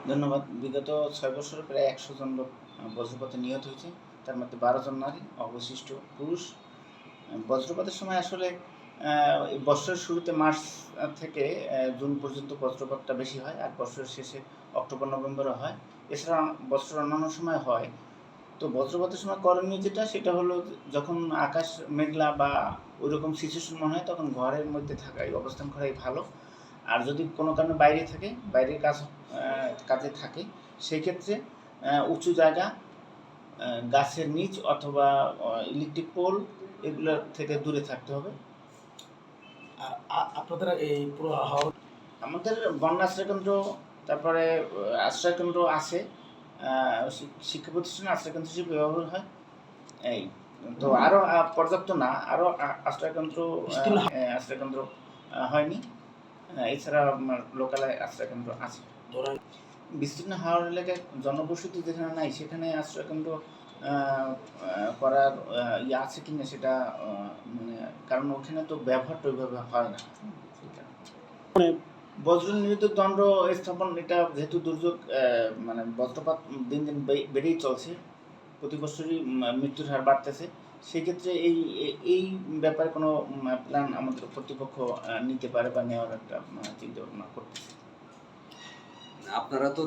ধন্যবাদ। বিগত ৬ বছরে প্রায় ১০০ জন লোক বজ্রপাতে নিহত হয়েছে। তার মধ্যে ১২ জন নারী, অবশিষ্ট পুরুষ। বজ্রপাতের সময় আসলে এই বৎসরের শুরুতে মার্চ থেকে জুন পর্যন্ত বজ্রপাতটা বেশি হয়, আর বৎসরের শেষে অক্টোবর নভেম্বরে হয়। এছাড়া বৎসরের অন্যান্য সময় হয়। তো বজ্রপাতের সময় করণীয় যেটা সেটা হলো যখন আকাশ মেঘলা বা ওইরকম সিচুয়েশন মনে হয় তখন ঘরের মধ্যে থাকাই অবস্থান করাই ভালো। আর যদি কোনো কারণে বাইরে থাকে, বাইরের কাজে থাকে, সেক্ষেত্রে উঁচু জায়গা, গাছের নিচ অথবা ইলেকট্রিক পোল এগুলোর থেকে দূরে থাকতে হবে। আপনাদের এই পুরো হাওড়া আমাদের বন্যা আশ্রয়কেন্দ্র, তারপরে আশ্রয়কেন্দ্র আছে, শিক্ষা প্রতিষ্ঠানে আশ্রয়কেন্দ্র হিসেবে ব্যবহার হয়। এই তো আরও পর্যাপ্ত না, আরও আশ্রয়কেন্দ্র হয়নি। এছাড়া লোকালয় আশ্রয়কেন্দ্র আছে। বিস্তীর্ণ হাওড় এলাকায় জনবসতি যেখানে নাই সেখানে আশ্রয়কেন্দ্র করার আছে কিনা সেটা মানে, কারণ ওখানে তো ব্যবহারটা ওইভাবে হয় না। বজ্রনির্মিত দণ্ড স্থাপন, এটা যেহেতু দুর্যোগ, মানে বজ্রপাত দিন দিন বেড়েই চলছে, প্রতি বছরই মৃত্যুর হার বাড়তেছে, সেক্ষেত্রে এই ব্যাপারে কোনো প্ল্যান আমাদের কর্তৃপক্ষ নিতে পারে বা নেওয়ার একটা চিন্তা ভাবনা করতেছে। আপনারা তো